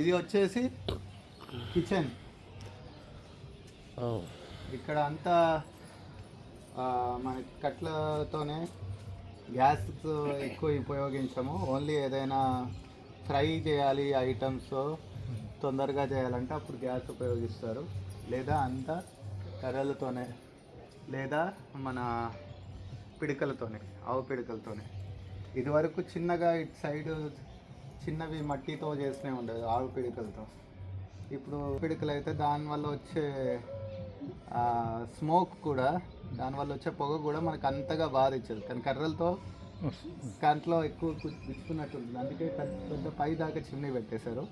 ఇది వచ్చేసి కిచెన్. ఇక్కడ అంతా మనకి కట్లతోనే, గ్యాస్ ఎక్కువ ఉపయోగించము. ఓన్లీ ఏదైనా ఫ్రై చేయాలి ఐటమ్స్ తొందరగా చేయాలంటే అప్పుడు గ్యాస్ ఉపయోగిస్తారు, లేదా అంతా కర్రలతోనే, లేదా మన పిడికలతోనే, ఆవు పిడికలతోనే. ఇదివరకు చిన్నగా ఇటు సైడ్ చిన్నవి మట్టితో చేసినవి ఉండేది ఆవు పిడికలతో. ఇప్పుడు పిడికలు అయితే దానివల్ల వచ్చే స్మోక్ కూడా, దానివల్ల వచ్చే పొగ కూడా మనకు అంతగా బాధ ఇచ్చదు. కానీ కర్రలతో కంట్లో ఎక్కువ విచ్చుకున్నట్టు ఉంటుంది, అందుకే పెద్ద పై దాకా చిమ్నీ పెట్టేశారు.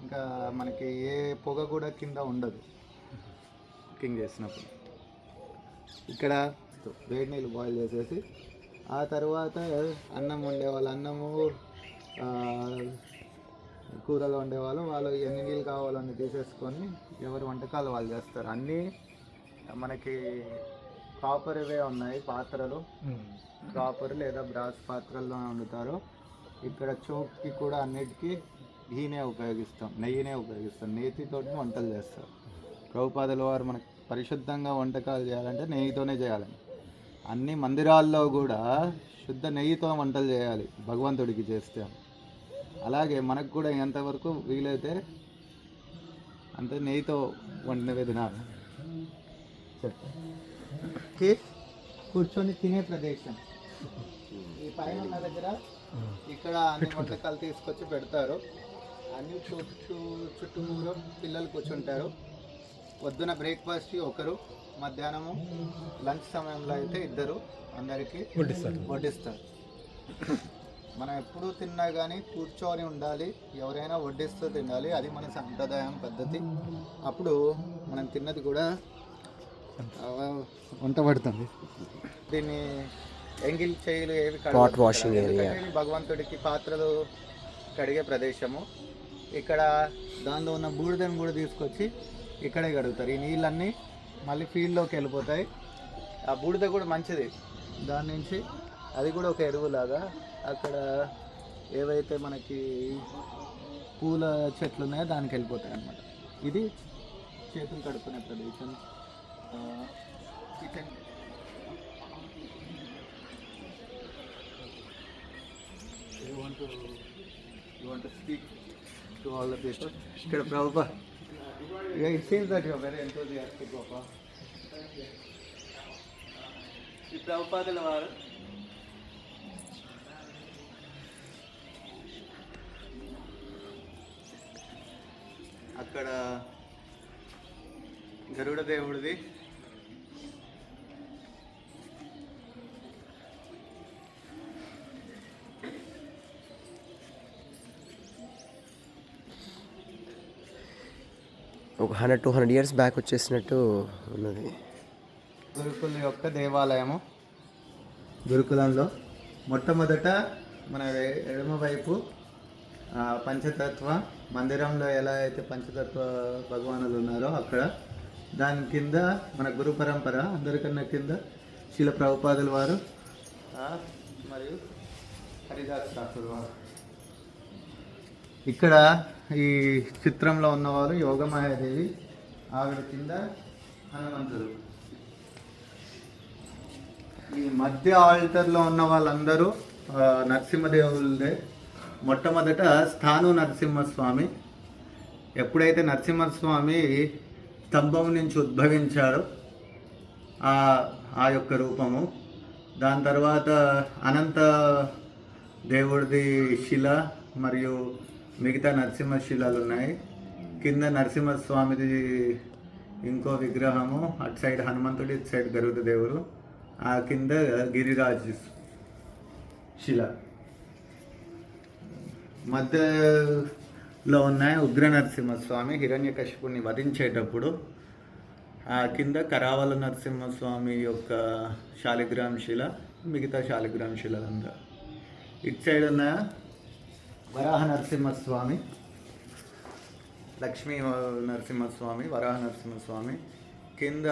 ఇంకా మనకి ఏ పొగ కూడా కింద ఉండదు కుకింగ్ చేసినప్పుడు. ఇక్కడ వేడి నీళ్ళు బాయిల్ చేసేసి ఆ తర్వాత అన్నం వండేవాళ్ళు అన్నము, కూరలు వండేవాళ్ళు వాళ్ళు ఎన్ని నీళ్ళు కావాలని తీసేసుకొని ఎవరి వంటకాలు వాళ్ళు చేస్తారు. అన్నీ మనకి కాపర్ ఇవే ఉన్నాయి పాత్రలు, కాపర్ లేదా బ్రాస్ పాత్రల్లో వండుతారు. ఇక్కడ చోక్కి కూడా అన్నిటికీ ఘీనే ఉపయోగిస్తాం, నెయ్యినే ఉపయోగిస్తాం. నేతితో వంటలు చేస్తారు. ప్రభుపాదుల వారు మనకు పరిశుద్ధంగా వంటకాలు చేయాలంటే నెయ్యితోనే చేయాలని, అన్ని మందిరాల్లో కూడా శుద్ధ నెయ్యితో వంటలు చేయాలి భగవంతుడికి చేస్తే. అలాగే మనకు కూడా ఎంతవరకు వీలైతే అంత నెయ్యితో వండినవి తినాలి. కూర్చొని తినే ప్రదేశం ఈ పైన ఉన్న దగ్గర ఇక్కడ అన్ని వంటకాలు తీసుకొచ్చి పెడతారు. అన్ని చుట్టూరు పిల్లలు కూర్చుంటారు. పొద్దున బ్రేక్ఫాస్ట్ ఒకరు, మధ్యాహ్నము లంచ్ సమయంలో అయితే ఇద్దరు అందరికీ వడ్డిస్తారు. మనం ఎప్పుడు తిన్నా కానీ కూర్చొని ఉండాలి, ఎవరైనా వడ్డిస్తూ తినాలి. అది మన సంప్రదాయం పద్ధతి. అప్పుడు మనం తిన్నది కూడా వంట పడుతుంది. దీన్ని ఎంగిల్ చేయులు ఏవి భగవంతుడికి పాత్రలు కడిగే ప్రదేశము. ఇక్కడ దానిలో ఉన్న బూడిదని కూడా తీసుకొచ్చి ఇక్కడే కడుగుతారు. ఈ నీళ్ళన్నీ మళ్ళీ ఫీల్డ్లోకి వెళ్ళిపోతాయి. ఆ బూడిద కూడా మంచిది, దాని నుంచి అది కూడా ఒక ఎరువులాగా. అక్కడ ఏవైతే మనకి పూల చెట్లు ఉన్నాయో దానికి వెళ్ళిపోతాయి అన్నమాట. ఇది చేతులు కడుక్కునే ప్రదేశం. Kitchen you want to speak to all the people? ఇక్కడ Prabhupa, it seems that you are very enthusiastic, Papa. ఈ ప్రభుపాదుల వారు అక్కడ గరుడ దేవుడిది ఒక 100-200 ఇయర్స్ బ్యాక్ వచ్చేసినట్టు ఉన్నది. గురుకుల యొక్క దేవాలయము. గురుకులంలో మొట్టమొదట మన ఎడమ వైపు పంచతత్వ మందిరంలో ఎలా అయితే పంచతత్వ భగవానులు ఉన్నారో అక్కడ, దాని కింద మన గురు పరంపర అందరికన్నా కింద శీల ప్రభుపాదుల వారు మరియు హరిదాస్ ఠాకూర్ వారు. ఇక్కడ ఈ చిత్రంలో ఉన్నవారు యోగమాయాదేవి, ఆవిడ కింద హనుమంతుడు. ఈ మధ్య ఆల్టర్లో ఉన్న వాళ్ళందరూ నరసింహదేవులదే. మొట్టమొదట స్థాను నరసింహస్వామి. ఎప్పుడైతే నరసింహస్వామి స్తంభం నుంచి ఉద్భవించారో ఆ యొక్క రూపము, దాని తర్వాత అనంత దేవుడిది శిల మరియు మిగతా నరసింహ శిలలు ఉన్నాయి. కింద నరసింహస్వామిది ఇంకో విగ్రహము, అటు సైడ్ హనుమంతుడి, ఇటు సైడ్ గరుడ దేవుడు, ఆ కింద గిరిరాజ్ శిల. మధ్యలో ఉన్నాయి ఉగ్ర నరసింహస్వామి హిరణ్యకశిపుని వధించేటప్పుడు. ఆ కింద కరావల నరసింహస్వామి యొక్క శాలిగ్రామ్ శిల, మిగతా శాలిగ్రామ్ శిలంతా. ఇటు సైడ్ ఉన్న వరాహ నరసింహస్వామి, లక్ష్మీ నరసింహస్వామి, వరాహ నరసింహస్వామి. కింద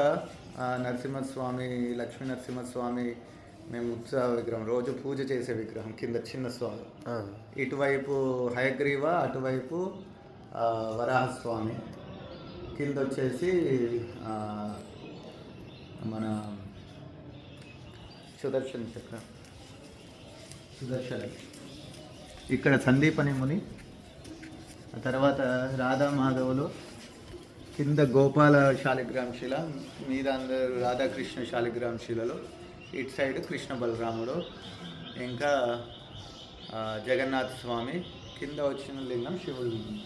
నరసింహస్వామి, లక్ష్మీ నరసింహస్వామి మేము ఉత్సవ విగ్రహం, రోజు పూజ చేసే విగ్రహం కింద చిన్న స్వామి. ఇటువైపు హయగ్రీవ, అటువైపు వరాహస్వామి, కింద వచ్చేసి మన సుదర్శన చక్రం, ఇక్కడ సందీపని ముని, ఆ తర్వాత రాధామాధవులు, కింద గోపాల శాలిగ్రామ్ శిల, మీద అందరూ రాధాకృష్ణ శాలిగ్రామ్ శిలలో, ఇటు సైడ్ కృష్ణ బలరాముడు, ఇంకా జగన్నాథ స్వామి, కింద వచ్చిన లింగం శివలింగం.